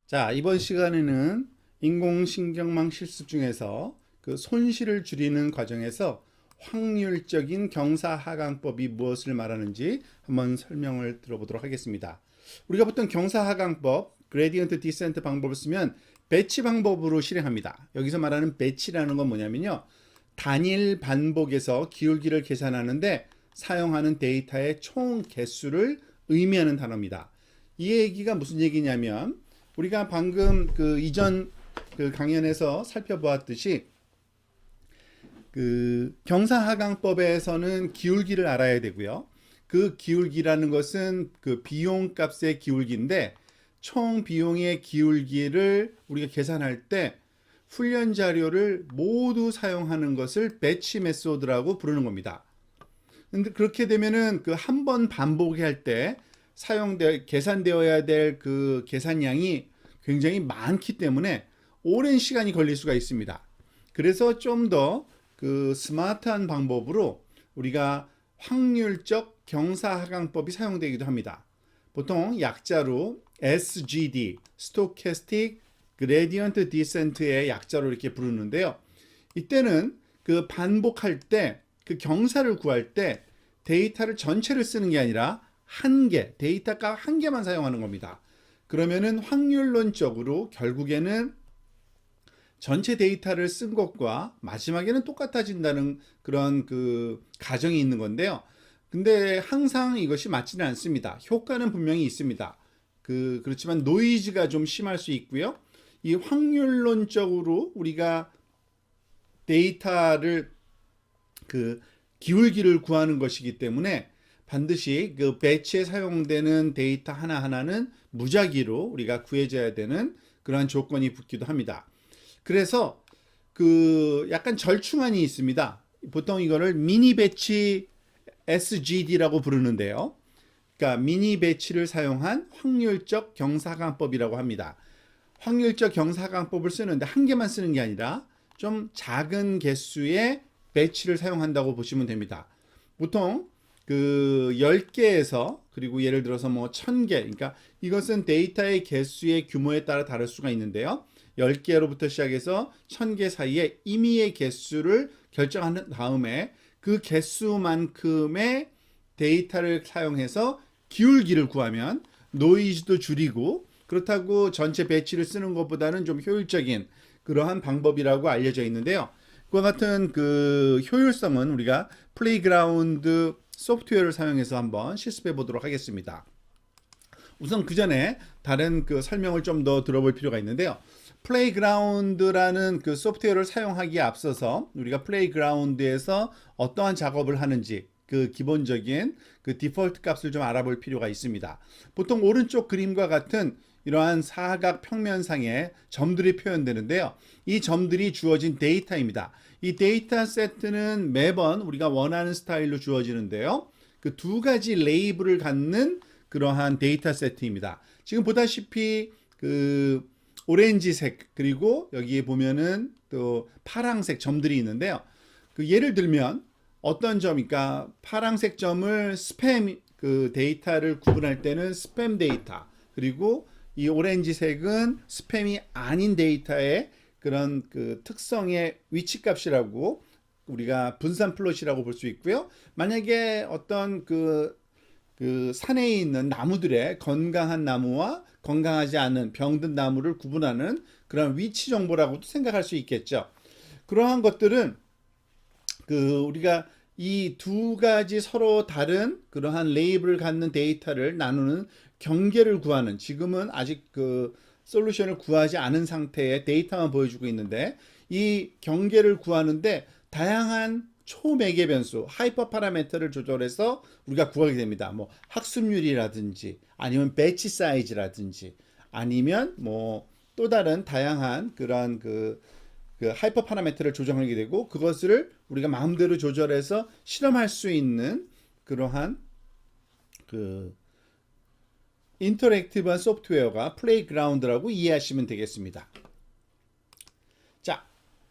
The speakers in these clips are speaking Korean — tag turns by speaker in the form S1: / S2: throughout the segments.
S1: 자, 이번 시간에는 인공신경망 실습 중에서 그 손실을 줄이는 과정에서 확률적인 경사하강법이 무엇을 말하는지 한번 설명을 들어보도록 하겠습니다. 우리가 보통 경사하강법, 그레디언트 디센트 방법을 쓰면 배치 방법으로 실행합니다. 여기서 말하는 배치라는 건 뭐냐면요. 단일 반복에서 기울기를 계산하는데 사용하는 데이터의 총 개수를 의미하는 단어입니다. 이 얘기가 무슨 얘기냐면 우리가 방금 그 이전 그 강연에서 살펴보았듯이 그 경사하강법에서는 기울기를 알아야 되고요. 그 기울기라는 것은 그 비용값의 기울기인데 총 비용의 기울기를 우리가 계산할 때 훈련 자료를 모두 사용하는 것을 배치 메소드라고 부르는 겁니다. 근데 그렇게 되면은 그 한 번 반복할 때 계산되어야 될 그 계산량이 굉장히 많기 때문에 오랜 시간이 걸릴 수가 있습니다. 그래서 좀 더 그 스마트한 방법으로 우리가 확률적 경사하강법이 사용되기도 합니다. 보통 약자로 SGD, Stochastic Gradient Descent의 약자로 이렇게 부르는데요. 이때는 그 반복할 때 그 경사를 구할 때 데이터를 전체를 쓰는 게 아니라 한 개, 데이터값 한 개만 사용하는 겁니다. 그러면은 확률론적으로 결국에는 전체 데이터를 쓴 것과 마지막에는 똑같아진다는 그런 그 가정이 있는 건데요. 근데 항상 이것이 맞지는 않습니다. 효과는 분명히 있습니다. 그렇지만 노이즈가 좀 심할 수 있고요. 이 확률론적으로 우리가 데이터를 그 기울기를 구하는 것이기 때문에 반드시 그 배치에 사용되는 데이터 하나하나는 무작위로 우리가 구해줘야 되는 그러한 조건이 붙기도 합니다. 그래서 그 약간 절충안이 있습니다. 보통 이거를 미니 배치 SGD라고 부르는데요. 그러니까 미니 배치를 사용한 확률적 경사강법이라고 합니다. 확률적 경사강법을 쓰는데 한 개만 쓰는 게 아니라 좀 작은 개수의 배치를 사용한다고 보시면 됩니다. 보통 그 10개에서 그리고 예를 들어서 뭐 1000개, 그러니까 이것은 데이터의 개수의 규모에 따라 다를 수가 있는데요. 10개로부터 시작해서 1000개 사이에 임의의 개수를 결정한 다음에 그 개수만큼의 데이터를 사용해서 기울기를 구하면 노이즈도 줄이고 그렇다고 전체 배치를 쓰는 것보다는 좀 효율적인 그러한 방법이라고 알려져 있는데요. 그와 같은 그 효율성은 우리가 플레이그라운드 소프트웨어를 사용해서 한번 실습해 보도록 하겠습니다. 우선 그 전에 다른 그 설명을 좀 더 들어볼 필요가 있는데요. 플레이그라운드라는 그 소프트웨어를 사용하기에 앞서서 우리가 플레이그라운드에서 어떠한 작업을 하는지 그 기본적인 그 디폴트 값을 좀 알아볼 필요가 있습니다. 보통 오른쪽 그림과 같은 이러한 사각 평면상에 점들이 표현되는데요. 이 점들이 주어진 데이터입니다. 이 데이터 세트는 매번 우리가 원하는 스타일로 주어지는데요. 그 두 가지 레이블을 갖는 그러한 데이터 세트입니다. 지금 보다시피 그 오렌지색 그리고 여기에 보면은 또 파랑색 점들이 있는데요. 그 예를 들면 어떤 점이니까 파랑색 점을 스팸 그 데이터를 구분할 때는 스팸 데이터 그리고 이 오렌지색은 스팸이 아닌 데이터의 그런 그 특성의 위치값이라고 우리가 분산 플롯이라고 볼 수 있고요. 만약에 어떤 그 산에 있는 나무들의 건강한 나무와 건강하지 않은 병든 나무를 구분하는 그런 위치 정보라고도 생각할 수 있겠죠. 그러한 것들은 그 우리가 이 두 가지 서로 다른 그러한 레이블을 갖는 데이터를 나누는 경계를 구하는 지금은 아직 그 솔루션을 구하지 않은 상태의 데이터만 보여주고 있는데 이 경계를 구하는데 다양한 초매개 변수, 하이퍼 파라미터를 조절해서 우리가 구하게 됩니다. 뭐 학습률이라든지 아니면 배치 사이즈라든지 아니면 뭐 또 다른 다양한 그런 그 하이퍼 파라미터를 조정하게 되고 그것을 우리가 마음대로 조절해서 실험할 수 있는 그러한 그 인터랙티브한 소프트웨어가 플레이그라운드라고 이해하시면 되겠습니다. 자,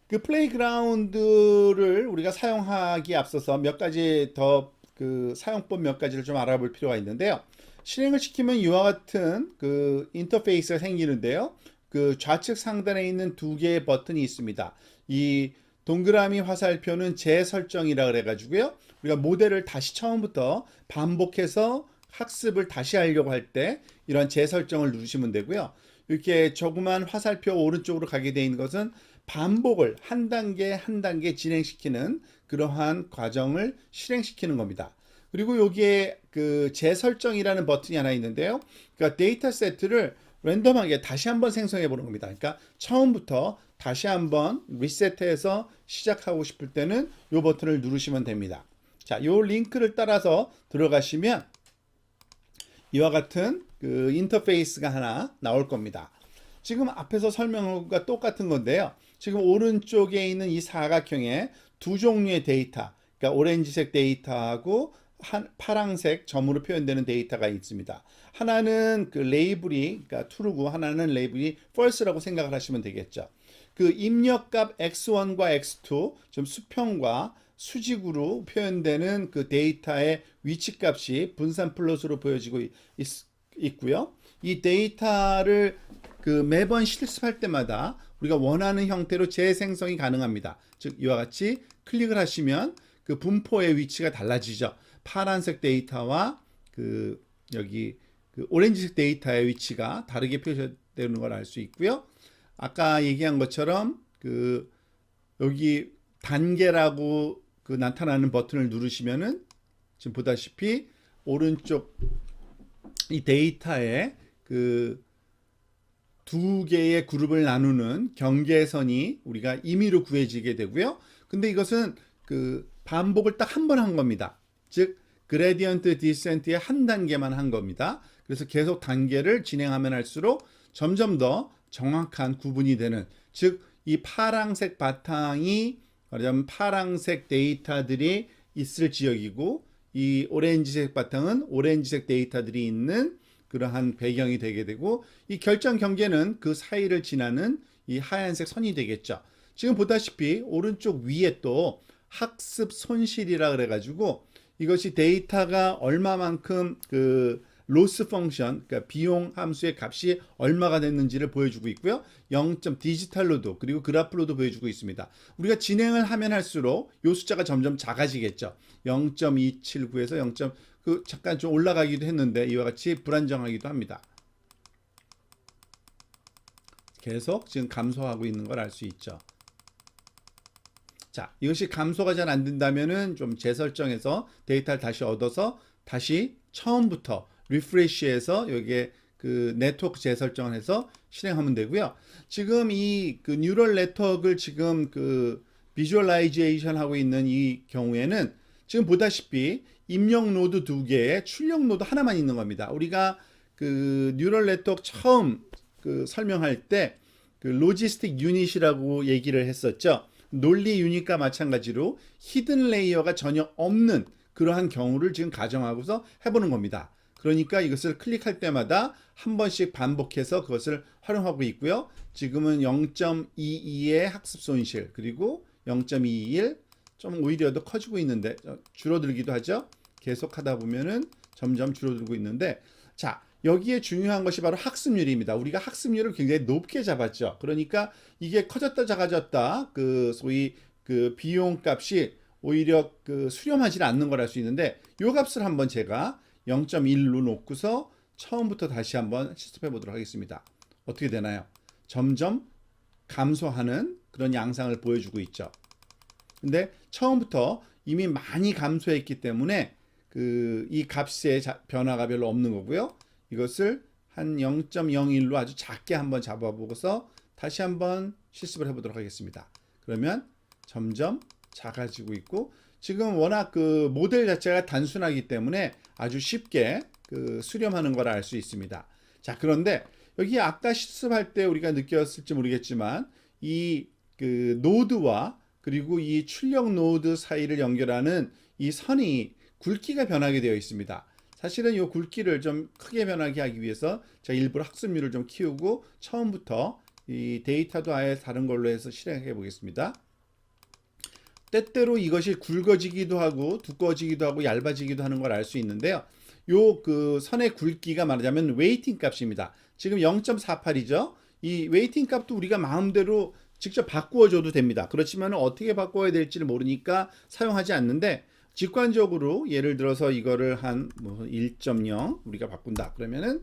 S1: 그 플레이그라운드를 우리가 사용하기에 앞서서 몇 가지 더 그 사용법 몇 가지를 좀 알아볼 필요가 있는데요. 실행을 시키면 이와 같은 그 인터페이스가 생기는데요. 그 좌측 상단에 있는 두 개의 버튼이 있습니다. 이 동그라미 화살표는 재설정이라 그래가지고요. 우리가 모델을 다시 처음부터 반복해서 학습을 다시 하려고 할 때 이런 재설정을 누르시면 되고요. 이렇게 조그만 화살표 오른쪽으로 가게 되어 있는 것은 반복을 한 단계 한 단계 진행시키는 그러한 과정을 실행시키는 겁니다. 그리고 여기에 그 재설정이라는 버튼이 하나 있는데요. 그러니까 데이터 세트를 랜덤하게 다시 한번 생성해 보는 겁니다. 그러니까 처음부터 다시 한번 리셋해서 시작하고 싶을 때는 이 버튼을 누르시면 됩니다. 자, 이 링크를 따라서 들어가시면 이와 같은 그 인터페이스가 하나 나올 겁니다. 지금 앞에서 설명한 것과 똑같은 건데요. 지금 오른쪽에 있는 이 사각형에 두 종류의 데이터, 그러니까 오렌지색 데이터하고 파랑색 점으로 표현되는 데이터가 있습니다. 하나는 그 레이블이 그러니까 true고 하나는 레이블이 false라고 생각을 하시면 되겠죠. 그 입력값 x1과 x2, 좀 수평과 수직으로 표현되는 그 데이터의 위치값이 분산 플롯으로 보여지고 있고요. 이 데이터를 그 매번 실습할 때마다 우리가 원하는 형태로 재생성이 가능합니다. 즉 이와 같이 클릭을 하시면 그 분포의 위치가 달라지죠. 파란색 데이터와 그 여기 그 오렌지색 데이터의 위치가 다르게 표시되는 걸 알 수 있고요. 아까 얘기한 것처럼 그 여기 단계라고 그 나타나는 버튼을 누르시면은 지금 보다시피 오른쪽 이 데이터에 그 두 개의 그룹을 나누는 경계선이 우리가 임의로 구해지게 되고요. 근데 이것은 그 반복을 딱 한 번 한 겁니다. 즉 그레디언트 디센트의 한 단계만 한 겁니다. 그래서 계속 단계를 진행하면 할수록 점점 더 정확한 구분이 되는, 즉 이 파랑색 바탕이 말하자면 파랑색 데이터들이 있을 지역이고 이 오렌지색 바탕은 오렌지색 데이터들이 있는 그러한 배경이 되게 되고, 이 결정 경계는 그 사이를 지나는 이 하얀색 선이 되겠죠. 지금 보다시피 오른쪽 위에 또 학습 손실이라 그래가지고 이것이 데이터가 얼마만큼 그 로스 펑션, 그러니까 비용 함수의 값이 얼마가 됐는지를 보여주고 있고요. 0. 디지털로도 그리고 그래프로도 보여주고 있습니다. 우리가 진행을 하면 할수록 이 숫자가 점점 작아지겠죠. 0.279에서 0. 그 잠깐 좀 올라가기도 했는데 이와 같이 불안정하기도 합니다. 계속 지금 감소하고 있는 걸 알 수 있죠. 자, 이것이 감소가 잘 안 된다면은 좀 재설정해서 데이터를 다시 얻어서 다시 처음부터 리프레시해서 여기에 그 네트워크 재설정을 해서 실행하면 되고요. 지금 이 그 뉴럴 네트워크를 지금 그 비주얼라이제이션 하고 있는 이 경우에는 지금 보다시피 입력 노드 두 개에 출력 노드 하나만 있는 겁니다. 우리가 그 뉴럴 네트워크 처음 그 설명할 때 그 로지스틱 유닛이라고 얘기를 했었죠. 논리 유닛과 마찬가지로 히든 레이어가 전혀 없는 그러한 경우를 지금 가정하고서 해보는 겁니다. 그러니까 이것을 클릭할 때마다 한 번씩 반복해서 그것을 활용하고 있고요. 지금은 0.22의 학습 손실, 그리고 0.21, 좀 오히려 더 커지고 있는데 줄어들기도 하죠. 계속 하다 보면은 점점 줄어들고 있는데, 자, 여기에 중요한 것이 바로 학습률입니다. 우리가 학습률을 굉장히 높게 잡았죠. 그러니까 이게 커졌다 작아졌다 그 소위 그 비용 값이 오히려 그 수렴하지 않는 걸 알 수 있는데, 이 값을 한번 제가 0.1로 놓고서 처음부터 다시 한번 실습해 보도록 하겠습니다. 어떻게 되나요? 점점 감소하는 그런 양상을 보여주고 있죠. 근데 처음부터 이미 많이 감소했기 때문에 그 이 값의 변화가 별로 없는 거고요. 이것을 한 0.01로 아주 작게 한번 잡아보고서 다시 한번 실습을 해보도록 하겠습니다. 그러면 점점 작아지고 있고, 지금 워낙 그 모델 자체가 단순하기 때문에 아주 쉽게 그 수렴하는 걸 알 수 있습니다. 자, 그런데 여기 아까 실습할 때 우리가 느꼈을지 모르겠지만 이 그 노드와 그리고 이 출력 노드 사이를 연결하는 이 선이 굵기가 변하게 되어 있습니다. 사실은 이 굵기를 좀 크게 변하게 하기 위해서 제가 일부러 학습률을 좀 키우고 처음부터 이 데이터도 아예 다른 걸로 해서 실행해 보겠습니다. 때때로 이것이 굵어지기도 하고 두꺼워지기도 하고 얇아지기도 하는 걸 알 수 있는데요. 요 그 선의 굵기가 말하자면 웨이팅 값입니다. 지금 0.48이죠. 이 웨이팅 값도 우리가 마음대로 직접 바꾸어 줘도 됩니다. 그렇지만 어떻게 바꿔야 될지를 모르니까 사용하지 않는데, 직관적으로 예를 들어서 이거를 한 뭐 1.0 우리가 바꾼다. 그러면은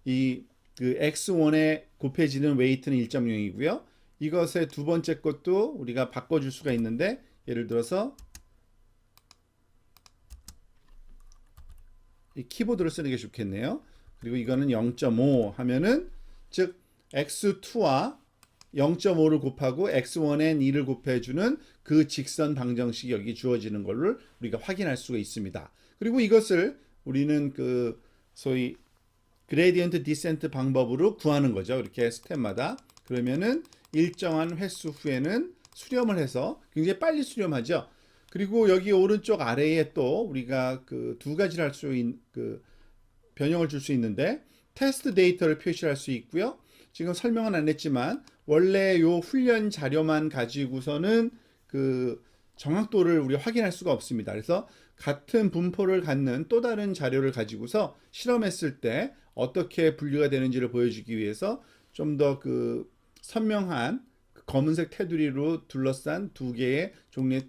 S1: 이 그 x1에 곱해지는 웨이트는 1.0이고요. 이것의 두 번째 것도 우리가 바꿔줄 수가 있는데, 예를 들어서 이 키보드를 쓰는 게 좋겠네요. 그리고 이거는 0.5 하면은, 즉 x2와 0.5를 곱하고 x1엔 2를 곱해주는 그 직선 방정식이 여기 주어지는 걸로 우리가 확인할 수가 있습니다. 그리고 이것을 우리는 그 소위 그레디언트 디센트 방법으로 구하는 거죠. 이렇게 스텝마다. 그러면은 일정한 횟수 후에는 수렴을 해서 굉장히 빨리 수렴하죠. 그리고 여기 오른쪽 아래에 또 우리가 그 두 가지를 할 수 있는 그 변형을 줄 수 있는데, 테스트 데이터를 표시할 수 있고요. 지금 설명은 안 했지만 원래 요 훈련 자료만 가지고서는 그 정확도를 우리가 확인할 수가 없습니다. 그래서 같은 분포를 갖는 또 다른 자료를 가지고서 실험했을 때 어떻게 분류가 되는지를 보여주기 위해서 좀 더 그 선명한 검은색 테두리로 둘러싼 두 개의 종류의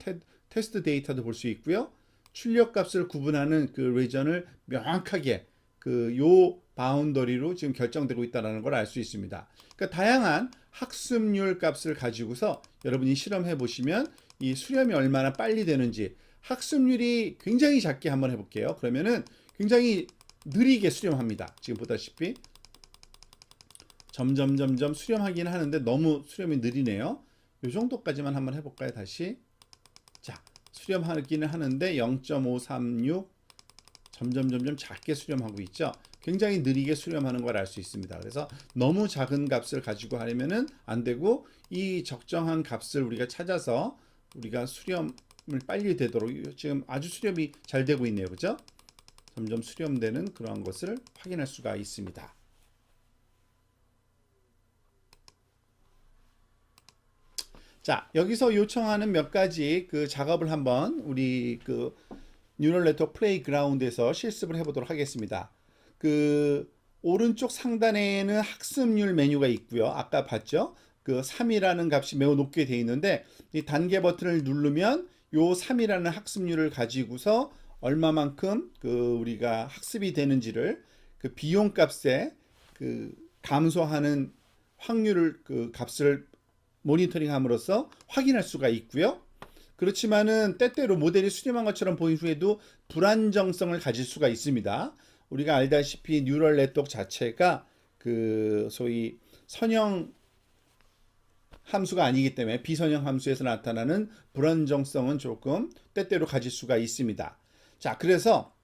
S1: 테스트 데이터도 볼 수 있고요. 출력 값을 구분하는 그 리전을 명확하게 그 요 바운더리로 지금 결정되고 있다는 걸 알 수 있습니다. 그러니까 다양한 학습률 값을 가지고서 여러분이 실험해 보시면 이 수렴이 얼마나 빨리 되는지, 학습률이 굉장히 작게 한번 해볼게요. 그러면은 굉장히 느리게 수렴합니다. 지금 보다시피 점점 수렴하기는 하는데 너무 수렴이 느리네요. 이 정도까지만 한번 해볼까요? 다시. 자, 수렴하기는 하는데 0.536 점점 작게 수렴하고 있죠. 굉장히 느리게 수렴하는 걸 알 수 있습니다. 그래서 너무 작은 값을 가지고 하려면은 안 되고, 이 적정한 값을 우리가 찾아서 우리가 수렴을 빨리 되도록, 지금 아주 수렴이 잘 되고 있네요. 그죠? 점점 수렴되는 그러한 것을 확인할 수가 있습니다. 자, 여기서 요청하는 몇 가지 그 작업을 한번 우리 그 뉴럴 네트워크 플레이그라운드에서 실습을 해보도록 하겠습니다. 그 오른쪽 상단에는 학습률 메뉴가 있고요. 아까 봤죠? 그 3이라는 값이 매우 높게 되어 있는데, 이 단계 버튼을 누르면 요 3이라는 학습률을 가지고서 얼마만큼 그 우리가 학습이 되는지를 그 비용 값에 그 감소하는 확률을 그 값을 모니터링 함으로써 확인할 수가 있고요. 그렇지만은 때때로 모델이 수렴한 것처럼 보인 후에도 불안정성을 가질 수가 있습니다. 우리가 알다시피 뉴럴 네트워크 자체가 그 소위 선형 함수가 아니기 때문에 비선형 함수에서 나타나는 불안정성은 조금 때때로 가질 수가 있습니다. 자, 그래서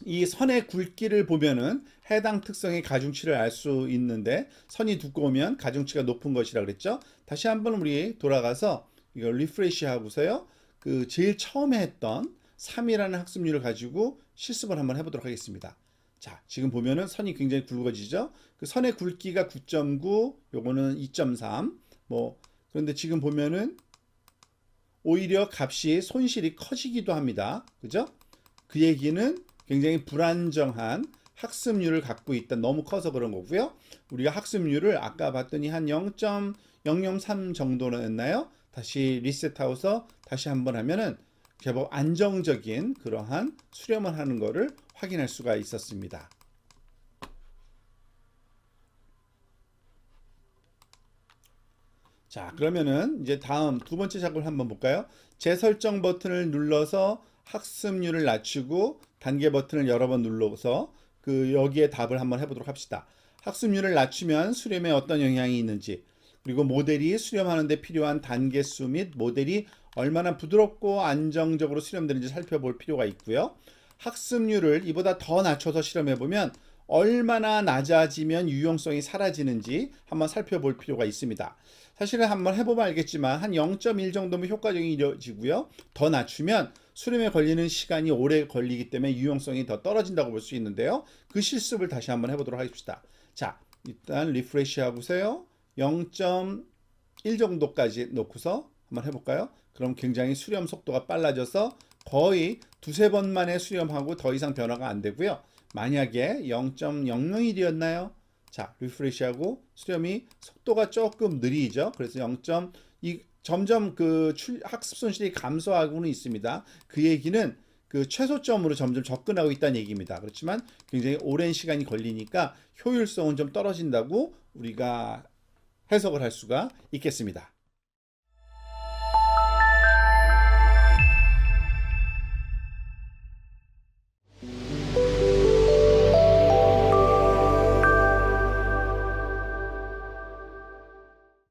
S1: 이 선의 굵기를 보면은 해당 특성의 가중치를 알 수 있는데, 선이 두꺼우면 가중치가 높은 것이라 그랬죠. 다시 한번 우리 돌아가서 이걸 리프레시 하고서요, 그 제일 처음에 했던 3이라는 학습률을 가지고 실습을 한번 해보도록 하겠습니다. 자, 지금 보면은 선이 굉장히 굵어지죠. 그 선의 굵기가 9.9, 요거는 2.3. 뭐 그런데 지금 보면은 오히려 값이 손실이 커지기도 합니다. 그죠? 그 얘기는 굉장히 불안정한 학습률을 갖고 있다. 너무 커서 그런 거고요. 우리가 학습률을 아까 봤더니 한 0.003 정도였나요? 다시 리셋하고서 다시 한번 하면은 제법 안정적인 그러한 수렴을 하는 것을 확인할 수가 있었습니다. 자, 그러면은 이제 다음 두 번째 작업을 한번 볼까요? 재설정 버튼을 눌러서 학습률을 낮추고 단계 버튼을 여러 번 눌러서 그 여기에 답을 한번 해보도록 합시다. 학습률을 낮추면 수렴에 어떤 영향이 있는지, 그리고 모델이 수렴하는 데 필요한 단계 수 및 모델이 얼마나 부드럽고 안정적으로 수렴되는지 살펴볼 필요가 있고요. 학습률을 이보다 더 낮춰서 실험해보면 얼마나 낮아지면 유용성이 사라지는지 한번 살펴볼 필요가 있습니다. 사실은 한번 해보면 알겠지만 한 0.1 정도면 효과적이 이루어지고요. 더 낮추면 수렴에 걸리는 시간이 오래 걸리기 때문에 유용성이 더 떨어진다고 볼 수 있는데요. 그 실습을 다시 한번 해보도록 하겠습니다. 자, 일단 리프레시 하고서요. 0.1 정도까지 놓고서 한번 해볼까요? 그럼 굉장히 수렴 속도가 빨라져서 거의 두세 번 만에 수렴하고 더 이상 변화가 안 되고요. 만약에 0.001이었나요? 자, 리프레시하고 수렴이 속도가 조금 느리죠. 그래서 0. 점점 그 학습 손실이 감소하고는 있습니다. 그 얘기는 그 최소점으로 점점 접근하고 있다는 얘기입니다. 그렇지만 굉장히 오랜 시간이 걸리니까 효율성은 좀 떨어진다고 우리가 해석을 할 수가 있겠습니다.